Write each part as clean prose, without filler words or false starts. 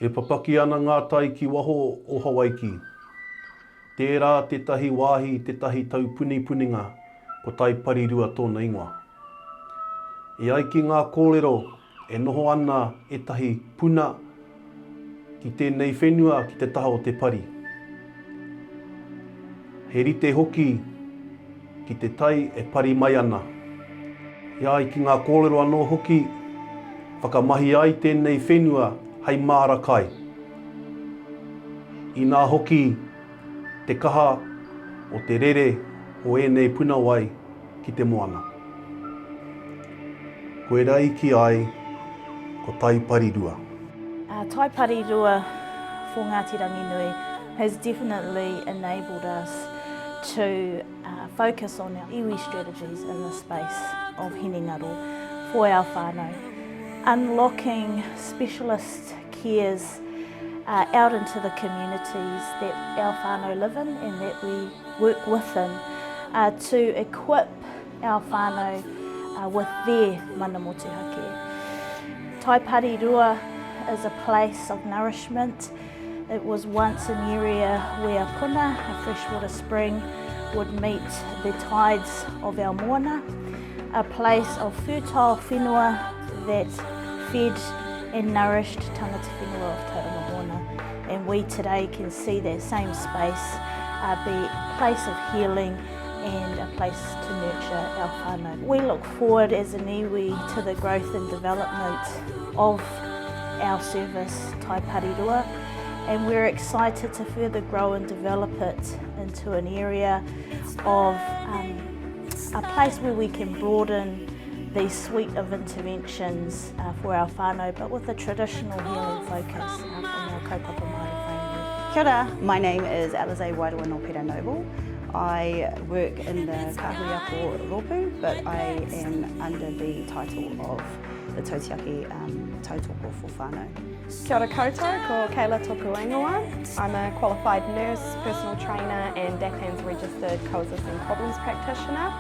E papaki ana ngā tai ki waho o Hawaiki. Tērā tetahi wāhi, tetahi tau puni-puninga, ko Taiparirua tōna ingoa. E ai ki ngā kōrero, e noho ana e tahi puna ki tēnei whenua ki te taha o te pari. He rite hoki ki te tai e pari mai ana. E ai ki ngā kōrero anō hoki, whakamahi ai tēnei whenua hei māra kai. I nā hoki te kaha o te rere o ēnei puna wai ki te moana. Koe rai ki ai, ko Taiparirua. Taiparirua for Ngāti Ranginui has definitely enabled us to focus on our iwi strategies in the space of hinengaro for our whānau. Unlocking specialist cares out into the communities that our whānau live in and that we work within to equip our whānau with their mana motuhake. Taiparirua is a place of nourishment. It was once an area where puna, a freshwater spring, would meet the tides of our moana, a place of fertile whenua that fed and nourished tangata whenua of Tauranga Moana. And we today can see that same space be a place of healing and a place to nurture our whānau. We look forward as an iwi to the growth and development of our service, Taiparirua, and we're excited to further grow and develop it into an area of a place where we can broaden the suite of interventions for our whānau, but with a traditional healing focus from our kaupapa Māori framework. Kia ora, my name is Alize Wairua Nopera Noble. I work in the Kahuiako Ropu, but I am under the title of the Tautiaki Tautoko for whānau. Kia ora koutou, ko Kayla Tokuingoa. I'm a qualified nurse, personal trainer and DAPAN's registered coexisting problems practitioner.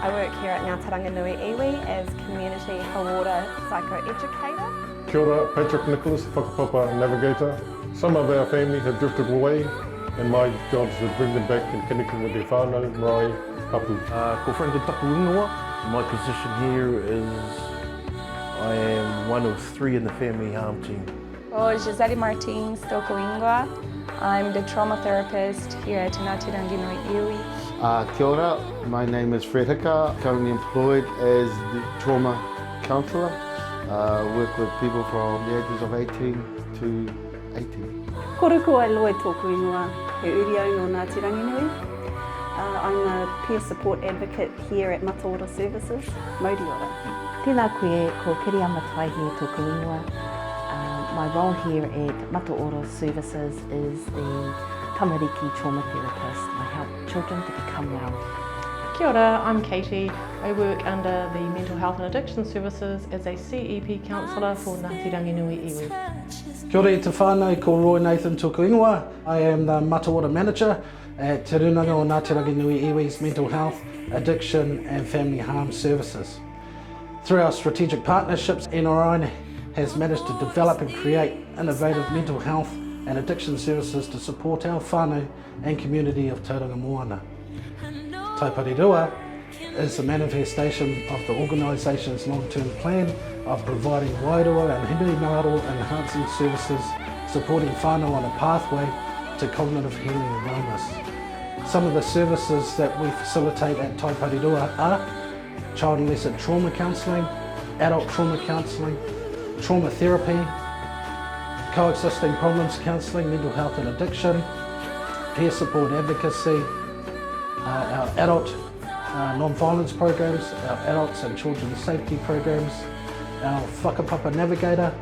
I work here at Ngāti Ranginui Iwi as community hauora psychoeducator. Kia ora, Patrick Nicholas, whakapapa navigator. Some of our family have drifted away and my job is to bring them back and connecting with their whānau, marae, hapu. Ko Frank Takuingoa. My position here is I am one of 3 in the family harm team. Oh, Gisele Martins Tokuingoa. I'm the trauma therapist here at Ngāti Ranginui Iwi. Kia ora, my name is Fred Hika, currently employed as the trauma counsellor. Work with people from the ages of 18 to 80. Koruko ai loe tōku ingoa, he uriau no Ngāti Ranginui. I'm a peer support advocate here at Mataora Services, Mauri ora. Tēnā koe, ko Kiri Amatai here tōku ingoa. My role here at Mataora Services is the tamariki trauma therapist. I help children to become well. Kia ora, I'm Katie. I work under the Mental Health and Addiction Services as a CEP counsellor for Ngāti Ranginui Iwi. Kia ora i te whānau, ko Roy Nathan Tokuingoa. I am the Mataora Manager at Te Runanga o Ngāti Ranginui Iwi's Mental Health, Addiction and Family Harm Services. Through our strategic partnerships, NRI has managed to develop and create innovative mental health and addiction services to support our whānau and community of Tauranga Moana. Taiparirua is a manifestation of the organisation's long-term plan of providing wairua and hinui-ngaro enhancing services, supporting whānau on a pathway to cognitive healing and wellness. Some of the services that we facilitate at Taiparirua are child and adolescent trauma counselling, adult trauma counselling, trauma therapy, coexisting problems counselling, mental health and addiction, peer support advocacy, our adult non-violence programs, our adults and children's safety programs, our whakapapa navigator,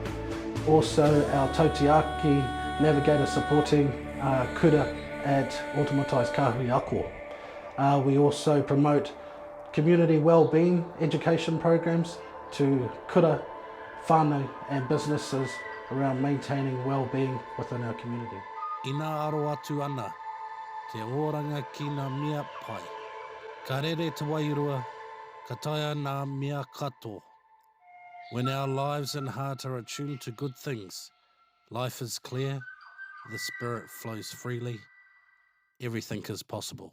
also our tautiaki navigator supporting kura at Automatised Kahui Ako. We also promote community wellbeing education programs to kura, whānau and businesses around maintaining well-being within our community. Ina aro atu ana, te oranga ki ngā mea pai. Ka rere te wairua, ka taia ngā mea kato. When our lives and heart are attuned to good things, Life is clear, the spirit flows freely, everything is possible.